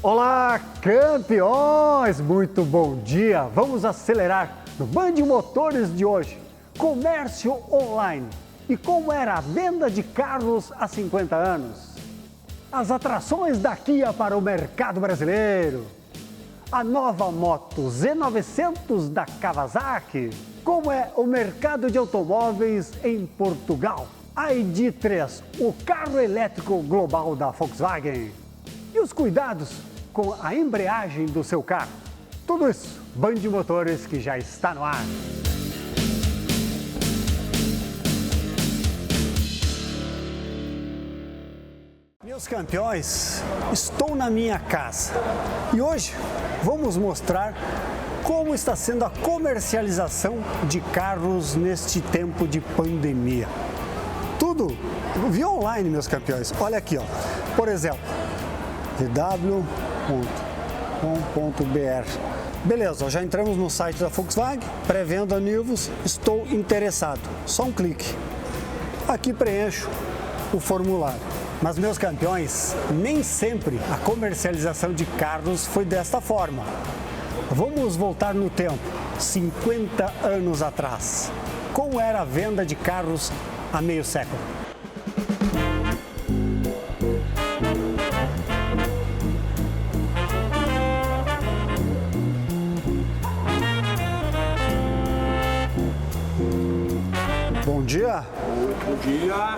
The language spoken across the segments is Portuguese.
Olá, campeões! Muito bom dia! Vamos acelerar no Band Motores de hoje. Comércio online e como era a venda de carros há 50 anos. As atrações da Kia para o mercado brasileiro. A nova moto Z900 da Kawasaki. Como é o mercado de automóveis em Portugal. A ID.3, o carro elétrico global da Volkswagen. E os cuidados com a embreagem do seu carro. Tudo isso, Band Motores, que já está no ar. Meus campeões, estou na minha casa e hoje vamos mostrar como está sendo a comercialização de carros neste tempo de pandemia. Tudo via online, meus campeões. Olha aqui, ó. Por exemplo, vw.com.br. Beleza, já entramos no site da Volkswagen, pré-venda Nivus, estou interessado. Só um clique. Aqui preencho o formulário. Mas, meus campeões, nem sempre a comercialização de carros foi desta forma. Vamos voltar no tempo, 50 anos atrás. Como era a venda de carros há meio século? Bom dia. Bom dia.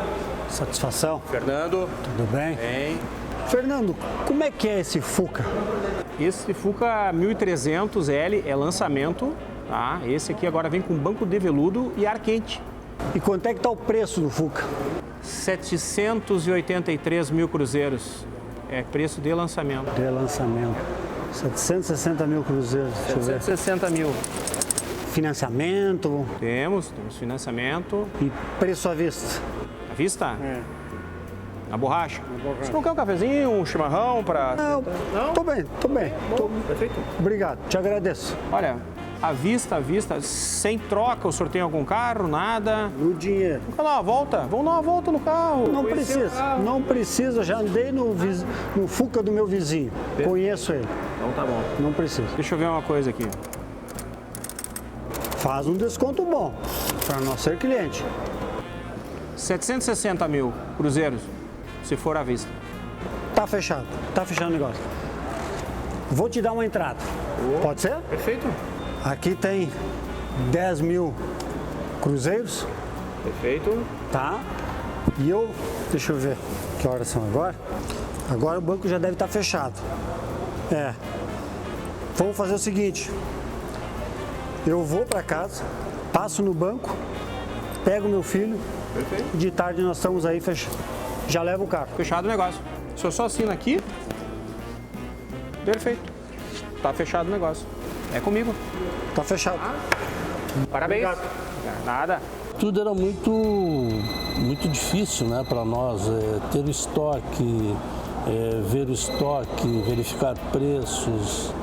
Satisfação. Fernando. Tudo bem? Bem. Fernando, como é que é esse Fuca? Esse Fuca 1300L é lançamento, tá? Esse aqui agora vem com banco de veludo e ar quente. E quanto é que está o preço do Fuca? 783 mil cruzeiros. É preço de lançamento. De lançamento. 760 mil cruzeiros. Deixa eu ver. 760 mil. Financiamento Temos financiamento. e preço à vista. À vista? É. Na borracha. Você não quer um cafezinho, um chimarrão para... Não, tô bem. Perfeito. Obrigado, te agradeço. Olha, à vista, sem troca, eu sorteio algum carro, nada. No dinheiro. Vamos dar uma volta? Vamos dar uma volta no carro. Não Conhecer o precisa, carro. não precisa. Já andei no Fuca do meu vizinho. Conheço ele. Então tá bom. Não precisa. Deixa eu ver uma coisa aqui. Faz um desconto bom para nós ser cliente. 760 mil cruzeiros, se for à vista. Tá fechado o negócio. Vou te dar uma entrada. Pode ser? Perfeito. Aqui tem 10 mil cruzeiros, Perfeito. tá? E deixa eu ver que horas são agora. Agora o banco já deve estar fechado. Vamos fazer o seguinte. Eu vou para casa, passo no banco, pego meu filho. Perfeito. De tarde nós estamos aí, já levo o carro. Fechado o negócio. Se eu só assino aqui, perfeito. Tá fechado o negócio. É comigo. Tá fechado. Parabéns. Obrigado. Nada. Tudo era muito difícil, né, para nós, ter o estoque, ver o estoque, verificar preços,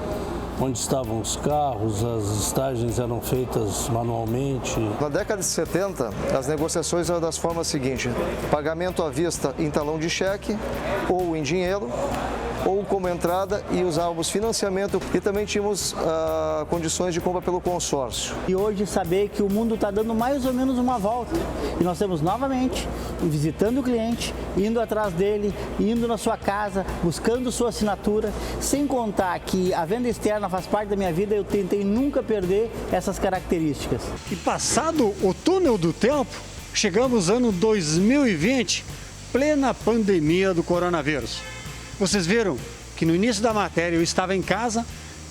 onde estavam os carros, as listagens eram feitas manualmente. Na década de 70, as negociações eram das formas seguintes: pagamento à vista em talão de cheque ou em dinheiro, ou como entrada, e usávamos financiamento e também tínhamos condições de compra pelo consórcio. E hoje saber que o mundo está dando mais ou menos uma volta e nós temos novamente visitando o cliente, indo atrás dele, indo na sua casa, buscando sua assinatura, sem contar que a venda externa faz parte da minha vida, eu tentei nunca perder essas características. E passado o túnel do tempo, chegamos ano 2020, plena pandemia do coronavírus. Vocês viram que no início da matéria eu estava em casa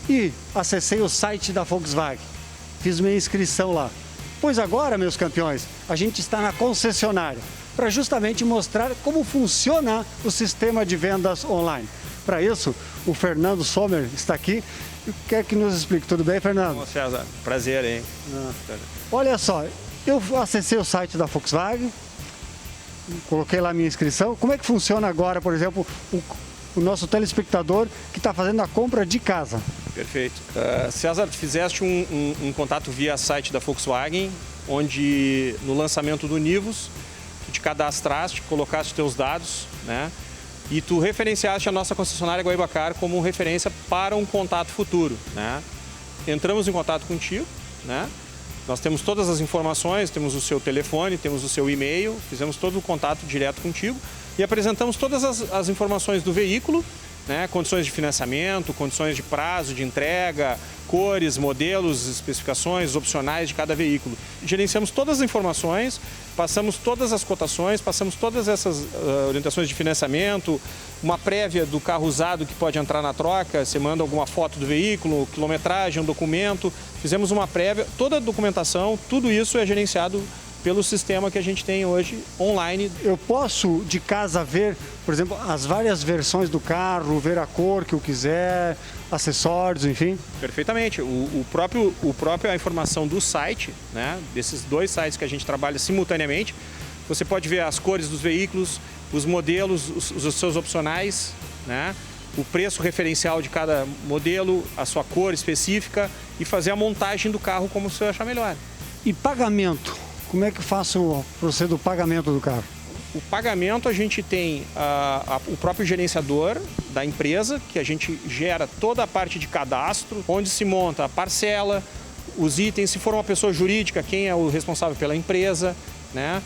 e acessei o site da Volkswagen. Fiz minha inscrição lá. Pois agora, meus campeões, a gente está na concessionária para justamente mostrar como funciona o sistema de vendas online. Para isso, o Fernando Sommer está aqui e quer que nos explique. Tudo bem, Fernando? Bom, César, prazer, hein? Olha só, eu acessei o site da Volkswagen, coloquei lá minha inscrição. Como é que funciona agora, por exemplo, o nosso telespectador que está fazendo a compra de casa? Perfeito. César, tu fizeste um contato via site da Volkswagen, onde no lançamento do Nivus, tu te cadastraste, colocaste teus dados, né? e tu referenciaste a nossa concessionária Guaibacar como referência para um contato futuro, né? Entramos em contato contigo, né? Nós temos todas as informações, temos o seu telefone, temos o seu e-mail, fizemos todo o contato direto contigo e apresentamos todas as informações do veículo, né? Condições de financiamento, condições de prazo de entrega, cores, modelos, especificações opcionais de cada veículo. Gerenciamos todas as informações, passamos todas as cotações, passamos todas essas orientações de financiamento, uma prévia do carro usado que pode entrar na troca, você manda alguma foto do veículo, quilometragem, um documento, fizemos uma prévia, toda a documentação, tudo isso é gerenciado pelo sistema que a gente tem hoje online. Eu posso de casa ver, por exemplo, as várias versões do carro, ver a cor que eu quiser, acessórios, enfim? Perfeitamente. A informação do site, né, desses 2 sites que a gente trabalha simultaneamente, você pode ver as cores dos veículos, os modelos, os seus opcionais, né, o preço referencial de cada modelo, a sua cor específica e fazer a montagem do carro como você achar melhor. E pagamento? Como é que eu faço o processo do pagamento do carro? O pagamento, a gente tem o próprio gerenciador da empresa, que a gente gera toda a parte de cadastro, onde se monta a parcela, os itens, se for uma pessoa jurídica, quem é o responsável pela empresa, né?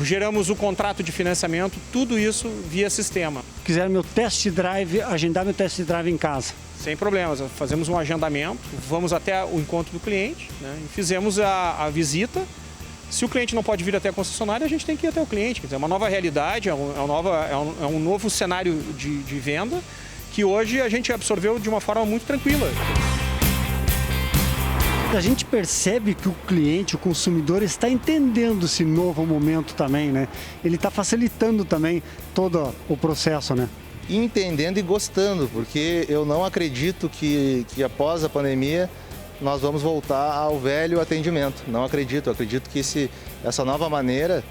Geramos o contrato de financiamento, tudo isso via sistema. Quiser meu test drive, agendar meu test drive em casa. Sem problemas, fazemos um agendamento, vamos até o encontro do cliente, né? E fizemos a visita. Se o cliente não pode vir até a concessionária, a gente tem que ir até o cliente. Quer dizer, é uma nova realidade, é um novo cenário de venda que hoje a gente absorveu de uma forma muito tranquila. A gente percebe que o cliente, o consumidor, está entendendo esse novo momento também, né? Ele está facilitando também todo o processo, né? Entendendo e gostando, porque eu não acredito que após a pandemia nós vamos voltar ao velho atendimento. Não acredito. Eu acredito que essa nova maneira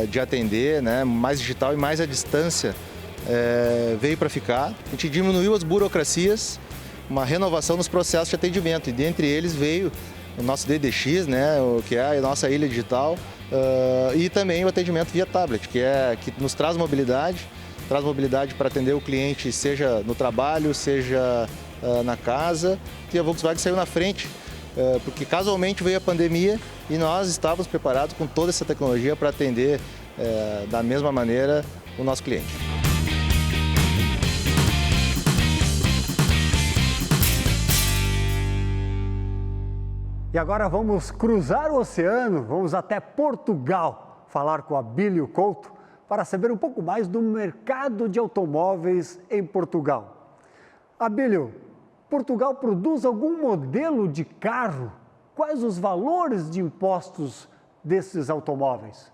de atender, né, mais digital e mais à distância, veio para ficar. A gente diminuiu as burocracias, uma renovação nos processos de atendimento. E dentre eles veio o nosso DDX, né, que é a nossa ilha digital, e também o atendimento via tablet, que nos traz mobilidade para atender o cliente, seja no trabalho, seja na casa, e a Volkswagen saiu na frente, porque casualmente veio a pandemia e nós estávamos preparados com toda essa tecnologia para atender da mesma maneira o nosso cliente. E agora vamos cruzar o oceano, vamos até Portugal falar com Abílio Couto para saber um pouco mais do mercado de automóveis em Portugal. Abílio, Portugal produz algum modelo de carro? Quais os valores de impostos desses automóveis?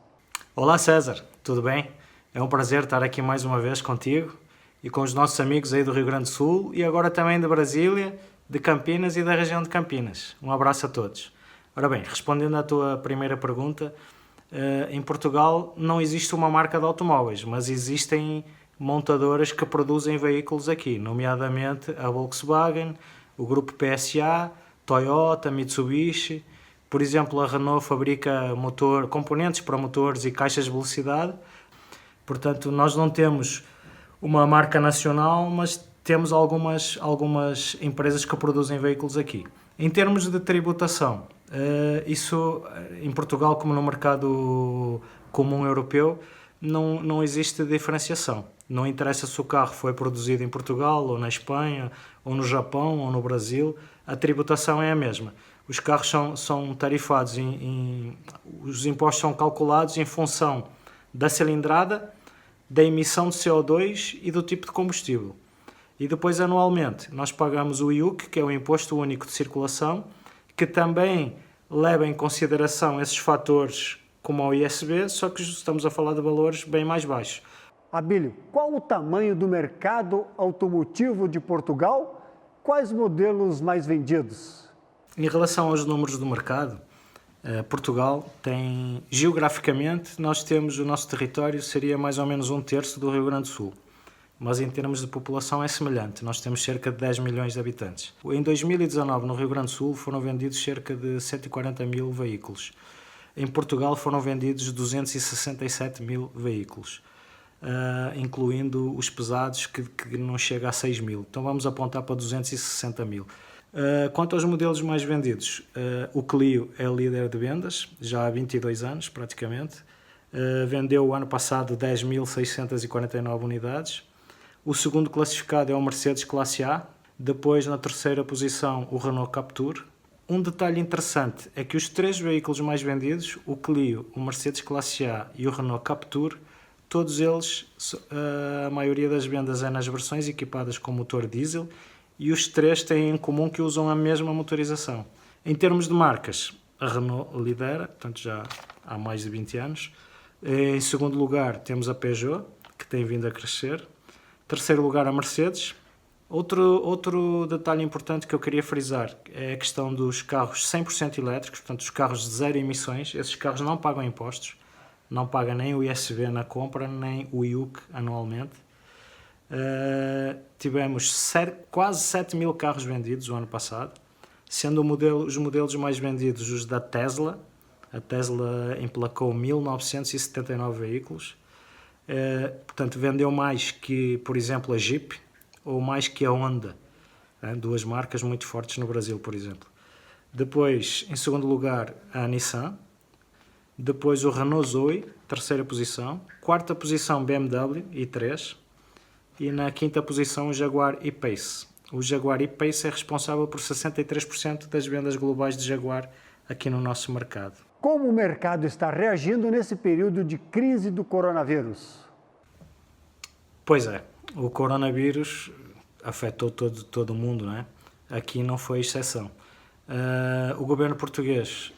Olá César, tudo bem? É um prazer estar aqui mais uma vez contigo e com os nossos amigos aí do Rio Grande do Sul e agora também de Brasília, de Campinas e da região de Campinas. Um abraço a todos. Ora bem, respondendo à tua primeira pergunta, em Portugal não existe uma marca de automóveis, mas existem montadoras que produzem veículos aqui, nomeadamente a Volkswagen, o grupo PSA, Toyota, Mitsubishi. Por exemplo, a Renault fabrica componentes para motores e caixas de velocidade. Portanto, nós não temos uma marca nacional, mas temos algumas empresas que produzem veículos aqui. Em termos de tributação, isso em Portugal, como no mercado comum europeu, não existe diferenciação. Não interessa se o carro foi produzido em Portugal, ou na Espanha, ou no Japão, ou no Brasil, a tributação é a mesma. Os carros são tarifados, os impostos são calculados em função da cilindrada, da emissão de CO2 e do tipo de combustível. E depois, anualmente, nós pagamos o IUC, que é o Imposto Único de Circulação, que também leva em consideração esses fatores como ao ISB, só que estamos a falar de valores bem mais baixos. Abílio, qual o tamanho do mercado automotivo de Portugal? Quais modelos mais vendidos? Em relação aos números do mercado, Portugal tem, geograficamente, nós temos, o nosso território seria mais ou menos 1/3 do Rio Grande do Sul. Mas em termos de população é semelhante, nós temos cerca de 10 milhões de habitantes. Em 2019, no Rio Grande do Sul, foram vendidos cerca de 140 mil veículos. Em Portugal foram vendidos 267 mil veículos. incluindo os pesados que não chega a 6 mil. Então vamos apontar para 260 mil. Quanto aos modelos mais vendidos, o Clio é líder de vendas, já há 22 anos praticamente. Vendeu o ano passado 10.649 unidades. O segundo classificado é o Mercedes Classe A. Depois, na terceira posição, o Renault Captur. Um detalhe interessante é que os 3 veículos mais vendidos, o Clio, o Mercedes Classe A e o Renault Captur, todos eles, a maioria das vendas é nas versões equipadas com motor diesel, e os 3 têm em comum que usam a mesma motorização. Em termos de marcas, a Renault lidera, portanto já há mais de 20 anos. Em segundo lugar temos a Peugeot, que tem vindo a crescer. Terceiro lugar a Mercedes. Outro detalhe importante que eu queria frisar é a questão dos carros 100% elétricos, portanto os carros de zero emissões. Esses carros não pagam impostos, não pagam nem o ISV na compra, nem o IUC anualmente. Tivemos quase 7 mil carros vendidos o ano passado, sendo os modelos mais vendidos os da Tesla. A Tesla emplacou 1.979 veículos, portanto vendeu mais que, por exemplo, a Jeep ou mais que a Honda, duas marcas muito fortes no Brasil, por exemplo. Depois, em segundo lugar, a Nissan. Depois o Renault Zoe, terceira posição. Quarta posição, BMW i3. E na quinta posição, o Jaguar E-Pace. O Jaguar E-Pace é responsável por 63% das vendas globais de Jaguar aqui no nosso mercado. Como o mercado está reagindo nesse período de crise do coronavírus? Pois é, o coronavírus afetou todo o mundo, não é? Aqui não foi exceção. O governo português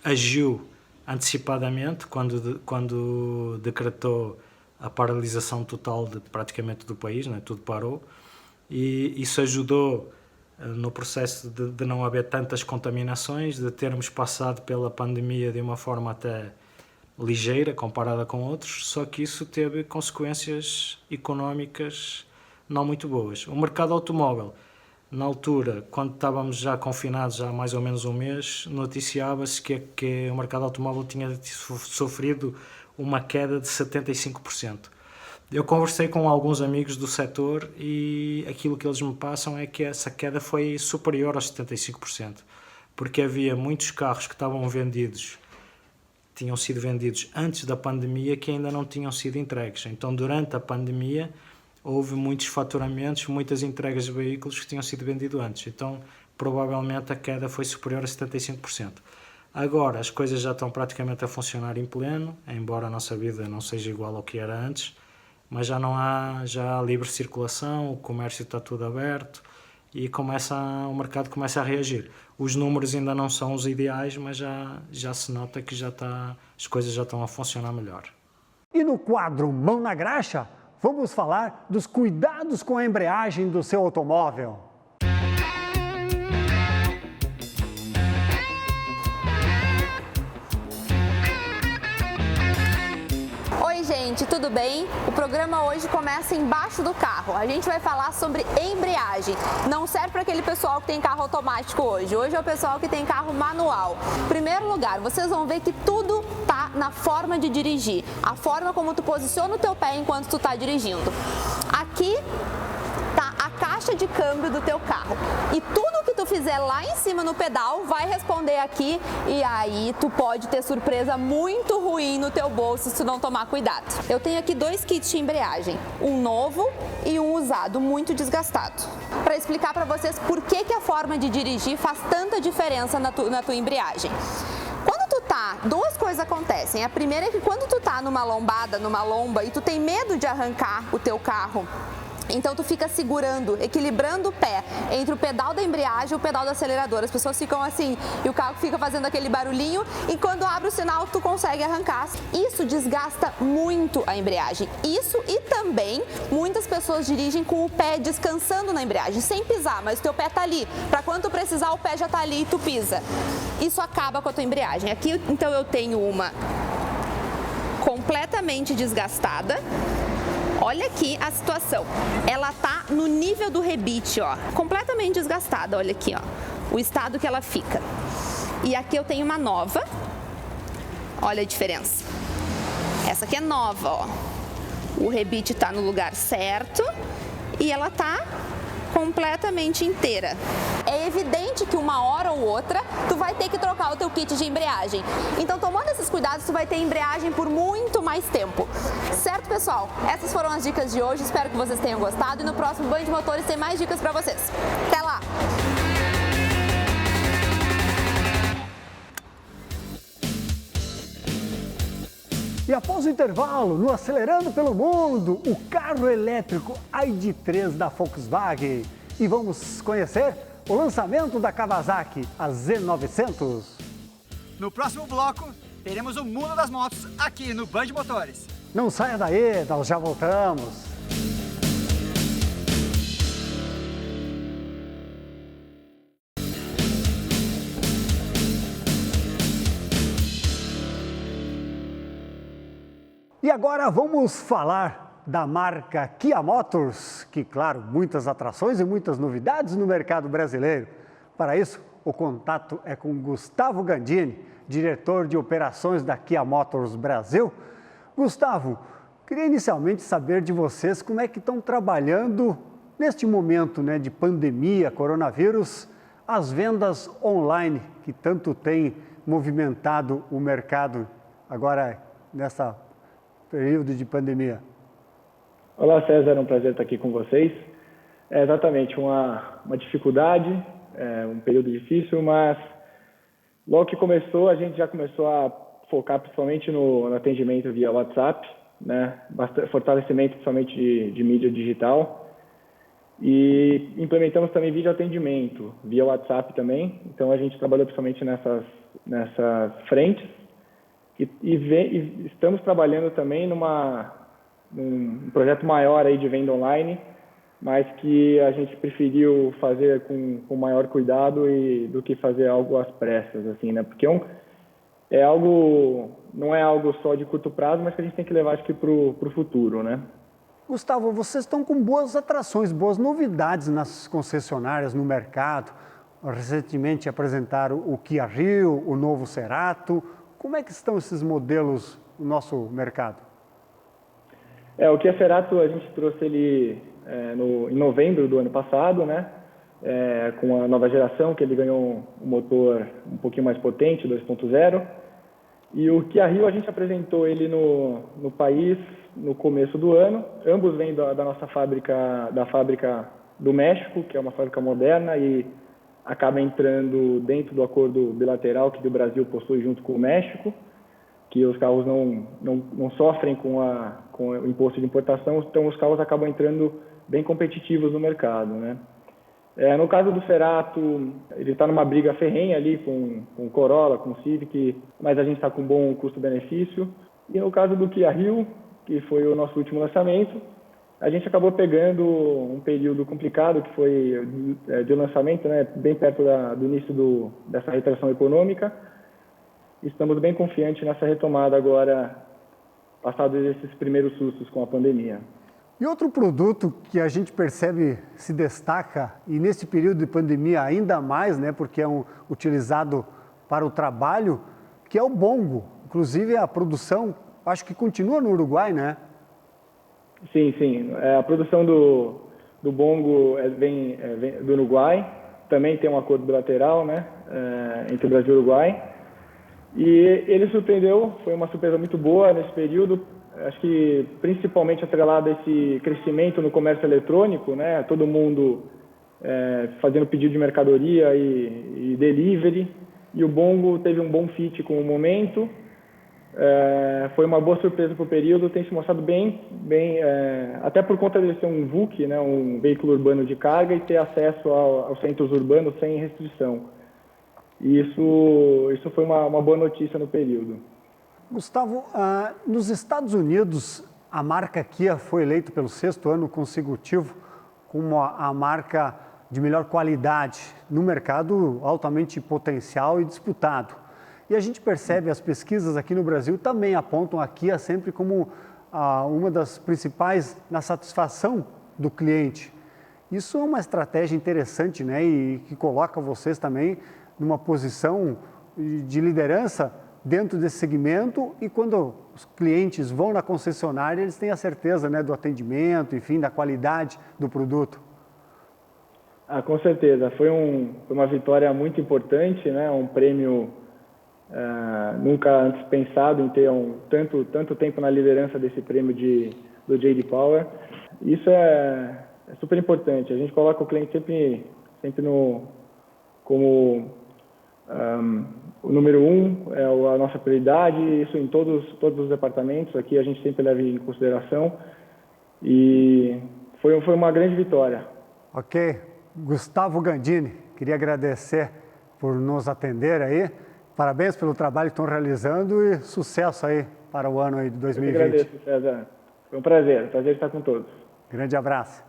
agiu antecipadamente quando decretou a paralisação total praticamente do país, né? Tudo parou, e isso ajudou no processo de não haver tantas contaminações, de termos passado pela pandemia de uma forma até ligeira comparada com outros, só que isso teve consequências económicas não muito boas. O mercado automóvel, na altura, quando estávamos já confinados há mais ou menos um mês, noticiava-se que o mercado automóvel tinha sofrido uma queda de 75%. Eu conversei com alguns amigos do setor e aquilo que eles me passam é que essa queda foi superior aos 75%, porque havia muitos carros que tinham sido vendidos antes da pandemia que ainda não tinham sido entregues. Então, durante a pandemia, houve muitos faturamentos, muitas entregas de veículos que tinham sido vendidos antes. Então, provavelmente a queda foi superior a 75%. Agora, as coisas já estão praticamente a funcionar em pleno, embora a nossa vida não seja igual ao que era antes, mas já há livre circulação, o comércio está tudo aberto e o mercado começa a reagir. Os números ainda não são os ideais, mas já se nota que as coisas já estão a funcionar melhor. E no quadro Mão na Graxa, vamos falar dos cuidados com a embreagem do seu automóvel. Gente, tudo bem? O programa hoje começa embaixo do carro. A gente vai falar sobre embreagem. Não serve para aquele pessoal que tem carro automático hoje. Hoje é o pessoal que tem carro manual. Em primeiro lugar, vocês vão ver que tudo tá na forma de dirigir. A forma como tu posiciona o teu pé enquanto tu tá dirigindo. Aqui tá a caixa de câmbio do teu carro. E tudo que tu fizer lá em cima no pedal vai responder aqui, e aí tu pode ter surpresa muito ruim no teu bolso se tu não tomar cuidado. Eu tenho aqui 2 kits de embreagem, um novo e um usado, muito desgastado, para explicar para vocês por que a forma de dirigir faz tanta diferença na tua embreagem. Quando tu tá, 2 coisas acontecem. A primeira é que quando tu tá numa lomba, e tu tem medo de arrancar o teu carro, então tu fica segurando, equilibrando o pé entre o pedal da embreagem e o pedal do acelerador. As pessoas ficam assim e o carro fica fazendo aquele barulhinho, e quando abre o sinal tu consegue arrancar. Isso desgasta muito a embreagem. Isso, e também muitas pessoas dirigem com o pé descansando na embreagem, sem pisar, mas o teu pé tá ali. Para quando tu precisar, o pé já tá ali e tu pisa. Isso acaba com a tua embreagem. Aqui então eu tenho uma completamente desgastada. Olha aqui a situação, ela tá no nível do rebite, ó, completamente desgastada, olha aqui, ó, o estado que ela fica. E aqui eu tenho uma nova, olha a diferença. Essa aqui é nova, ó, O rebite está no lugar certo e ela está completamente inteira. É evidente que uma hora ou outra tu vai ter que trocar o teu kit de embreagem. Então, tomando esses cuidados, tu vai ter embreagem por muito mais tempo. Certo, pessoal? Essas foram as dicas de hoje. Espero que vocês tenham gostado e no próximo Band de Motores tem mais dicas para vocês. Até lá! E após o intervalo, no Acelerando pelo Mundo, o carro elétrico ID.3 da Volkswagen. E vamos conhecer o lançamento da Kawasaki, a Z900. No próximo bloco, teremos o mundo das motos aqui no Band Motores. Não saia daí, nós já voltamos. E agora vamos falar da marca Kia Motors, que, claro, muitas atrações e muitas novidades no mercado brasileiro. Para isso, o contato é com Gustavo Gandini, diretor de operações da Kia Motors Brasil. Gustavo, queria inicialmente saber de vocês como é que estão trabalhando neste momento, né, de pandemia, coronavírus, as vendas online que tanto tem movimentado o mercado agora nessa período de pandemia. Olá, César, é um prazer estar aqui com vocês. É exatamente uma dificuldade, um período difícil, mas logo que começou, a gente já começou a focar principalmente no atendimento via WhatsApp, né? Fortalecimento principalmente de mídia digital, e implementamos também vídeo atendimento via WhatsApp também. Então a gente trabalhou principalmente nessas frentes. E estamos trabalhando também num projeto maior aí de venda online, mas que a gente preferiu fazer com maior cuidado do que fazer algo às pressas, assim, né? Porque não é algo só de curto prazo, mas que a gente tem que levar, acho que, para o futuro, né? Gustavo, vocês estão com boas atrações, boas novidades nas concessionárias, no mercado. Recentemente apresentaram o Kia Rio, o novo Cerato. Como é que estão esses modelos no nosso mercado? O Kia Cerato, a gente trouxe ele em novembro do ano passado, né? Com a nova geração, que ele ganhou um motor um pouquinho mais potente, 2.0. E o Kia Rio, a gente apresentou ele no país no começo do ano. Ambos vêm da nossa fábrica do México, que é uma fábrica moderna e acaba entrando dentro do acordo bilateral que o Brasil possui junto com o México, que os carros não sofrem com o imposto de importação, então os carros acabam entrando bem competitivos no mercado, né? No caso do Cerato, ele está numa briga ferrenha ali com o Corolla, com o Civic, mas a gente está com um bom custo-benefício. E no caso do Kia Rio, que foi o nosso último lançamento, a gente acabou pegando um período complicado, que foi de lançamento, né, bem perto do início dessa retração econômica. Estamos bem confiantes nessa retomada agora, passados esses primeiros sustos com a pandemia. E outro produto que a gente percebe se destaca, e nesse período de pandemia ainda mais, né, porque é utilizado para o trabalho, que é o bongo. Inclusive a produção, acho que continua no Uruguai, né? Sim. A produção do bongo vem do Uruguai. Também tem um acordo bilateral, né, entre o Brasil e o Uruguai. E ele surpreendeu, foi uma surpresa muito boa nesse período. Acho que principalmente atrelado a esse crescimento no comércio eletrônico, né, todo mundo fazendo pedido de mercadoria e delivery. E o bongo teve um bom fit com o momento. Foi uma boa surpresa para o período, tem se mostrado bem até por conta de ser um VUC, né, um veículo urbano de carga, e ter acesso aos centros urbanos sem restrição. E isso foi uma boa notícia no período. Gustavo, nos Estados Unidos, a marca Kia foi eleita pelo 6º ano consecutivo como a marca de melhor qualidade no mercado altamente potencial e disputado. E a gente percebe, as pesquisas aqui no Brasil também apontam a Kia sempre como uma das principais na satisfação do cliente. Isso é uma estratégia interessante, né? E que coloca vocês também numa posição de liderança dentro desse segmento e quando os clientes vão na concessionária, eles têm a certeza, né, do atendimento, enfim, da qualidade do produto. Com certeza. Foi uma vitória muito importante, né? Um prêmio nunca antes pensado em ter tanto tempo na liderança desse prêmio do J.D. Power. Isso é super importante. A gente coloca o cliente sempre como o número 1, é a nossa prioridade, isso em todos os departamentos. Aqui a gente sempre leva em consideração e foi uma grande vitória. Ok. Gustavo Gandini, queria agradecer por nos atender aí. Parabéns pelo trabalho que estão realizando e sucesso aí para o ano aí de 2020. Eu agradeço, César. Foi um prazer estar com todos. Grande abraço.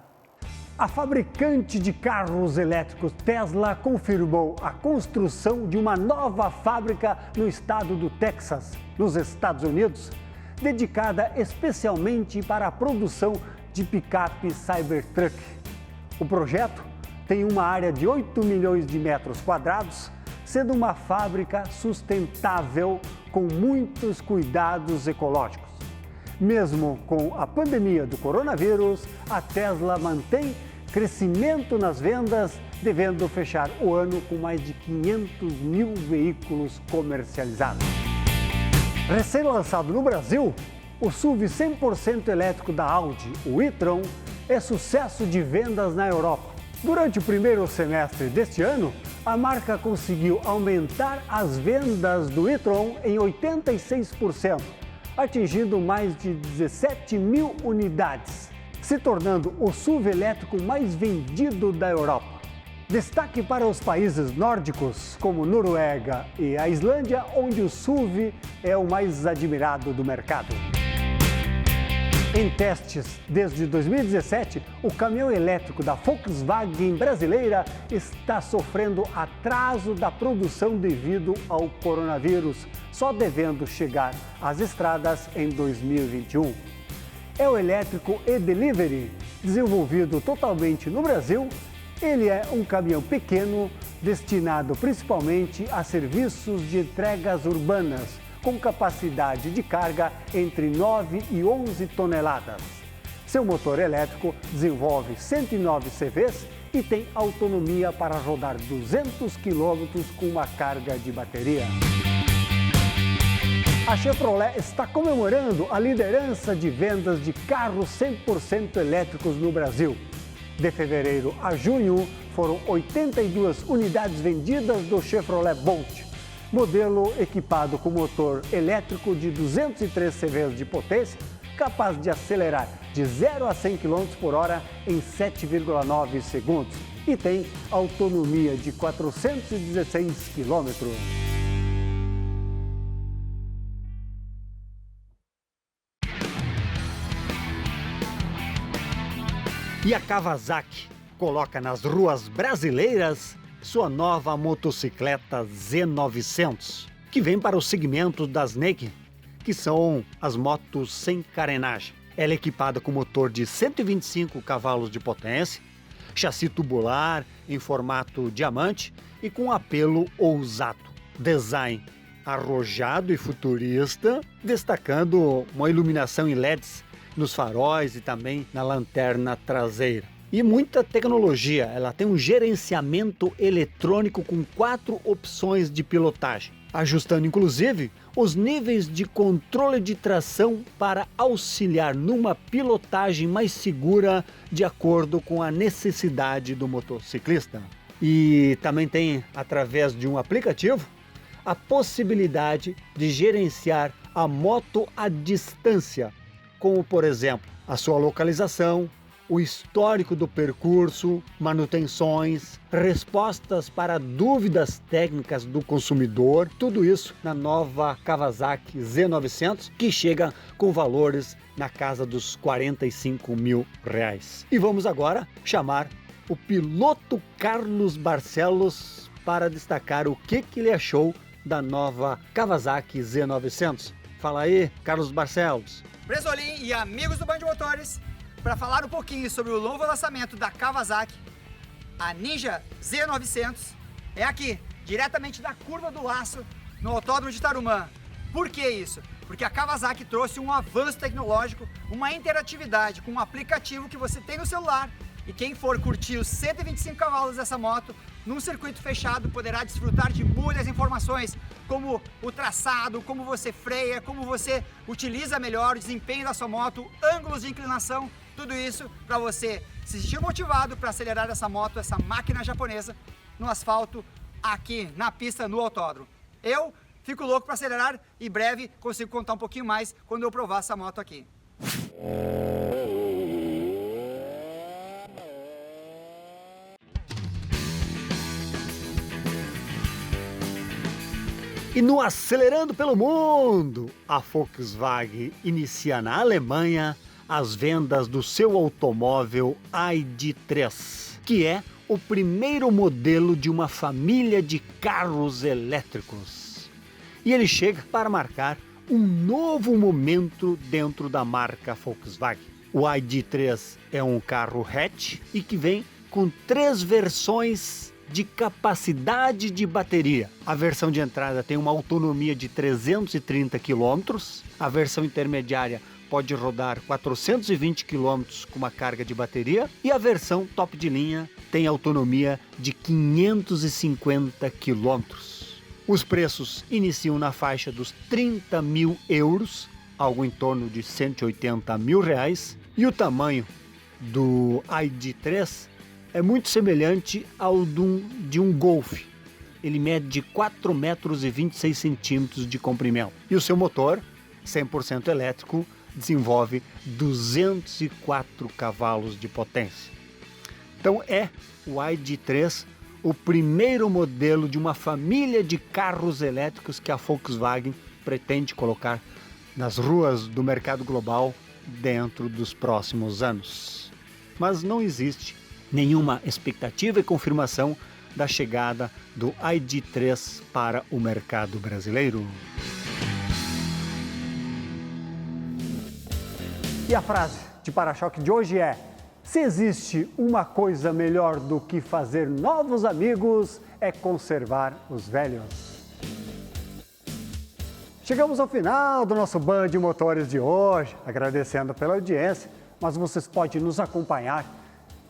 A fabricante de carros elétricos Tesla confirmou a construção de uma nova fábrica no estado do Texas, nos Estados Unidos, dedicada especialmente para a produção de picape Cybertruck. O projeto tem uma área de 8 milhões de metros quadrados, sendo uma fábrica sustentável com muitos cuidados ecológicos. Mesmo com a pandemia do coronavírus, a Tesla mantém crescimento nas vendas, devendo fechar o ano com mais de 500 mil veículos comercializados. Recém-lançado no Brasil, o SUV 100% elétrico da Audi, o e-tron, é sucesso de vendas na Europa. Durante o primeiro semestre deste ano, a marca conseguiu aumentar as vendas do e-tron em 86%, atingindo mais de 17 mil unidades, se tornando o SUV elétrico mais vendido da Europa. Destaque para os países nórdicos, como Noruega e a Islândia, onde o SUV é o mais admirado do mercado. Em testes desde 2017, o caminhão elétrico da Volkswagen brasileira está sofrendo atraso da produção devido ao coronavírus, só devendo chegar às estradas em 2021. É o elétrico e-Delivery, desenvolvido totalmente no Brasil. Ele é um caminhão pequeno, destinado principalmente a serviços de entregas urbanas, com capacidade de carga entre 9 e 11 toneladas. Seu motor elétrico desenvolve 109 CVs e tem autonomia para rodar 200 km com uma carga de bateria. A Chevrolet está comemorando a liderança de vendas de carros 100% elétricos no Brasil. De fevereiro a junho, foram 82 unidades vendidas do Chevrolet Bolt, modelo equipado com motor elétrico de 203 CVs de potência, capaz de acelerar de 0 a 100 km por hora em 7,9 segundos e tem autonomia de 416 km. E a Kawasaki coloca nas ruas brasileiras sua nova motocicleta Z900, que vem para o segmento das Naked, que são as motos sem carenagem. Ela é equipada com motor de 125 cavalos de potência, chassi tubular em formato diamante e com apelo ousado. Design arrojado e futurista, destacando uma iluminação em LEDs nos faróis e também na lanterna traseira. E muita tecnologia, ela tem um gerenciamento eletrônico com 4 opções de pilotagem, ajustando inclusive os níveis de controle de tração para auxiliar numa pilotagem mais segura de acordo com a necessidade do motociclista. E também tem, através de um aplicativo, a possibilidade de gerenciar a moto à distância, como por exemplo, a sua localização, o histórico do percurso, manutenções, respostas para dúvidas técnicas do consumidor, tudo isso na nova Kawasaki Z900, que chega com valores na casa dos R$45 mil. E vamos agora chamar o piloto Carlos Barcelos para destacar o que ele achou da nova Kawasaki Z900. Fala aí, Carlos Barcelos. Bresolim e amigos do Band Motores, para falar um pouquinho sobre o novo lançamento da Kawasaki, a Ninja Z900, é aqui, diretamente da Curva do Laço, no Autódromo de Tarumã. Por que isso? Porque a Kawasaki trouxe um avanço tecnológico, uma interatividade com um aplicativo que você tem no celular, e quem for curtir os 125 cavalos dessa moto num circuito fechado poderá desfrutar de muitas informações, como o traçado, como você freia, como você utiliza melhor o desempenho da sua moto, ângulos de inclinação, tudo isso para você se sentir motivado para acelerar essa moto, essa máquina japonesa, no asfalto, aqui na pista, no autódromo. Eu fico louco para acelerar e breve consigo contar um pouquinho mais quando eu provar essa moto aqui. E no Acelerando pelo Mundo, a Volkswagen inicia na Alemanha as vendas do seu automóvel ID.3, que é o primeiro modelo de uma família de carros elétricos. E ele chega para marcar um novo momento dentro da marca Volkswagen. O ID.3 é um carro hatch e que vem com 3 versões de capacidade de bateria. A versão de entrada tem uma autonomia de 330 km, a versão intermediária pode rodar 420 km com uma carga de bateria e a versão top de linha tem autonomia de 550 km. Os preços iniciam na faixa dos 30 mil euros, algo em torno de 180 mil reais, e o tamanho do ID.3 é muito semelhante ao de um Golf. Ele mede 4,26 metros de comprimento. E o seu motor, 100% elétrico, desenvolve 204 cavalos de potência. Então é o ID.3 o primeiro modelo de uma família de carros elétricos que a Volkswagen pretende colocar nas ruas do mercado global dentro dos próximos anos. Mas não existe nenhuma expectativa e confirmação da chegada do ID.3 para o mercado brasileiro. E a frase de para-choque de hoje é: se existe uma coisa melhor do que fazer novos amigos, é conservar os velhos. Chegamos ao final do nosso Band Motores de hoje, agradecendo pela audiência, mas vocês podem nos acompanhar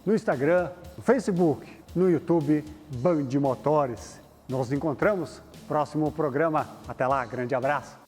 no Instagram, no Facebook, no YouTube, Band Motores. Nos encontramos no próximo programa. Até lá, grande abraço.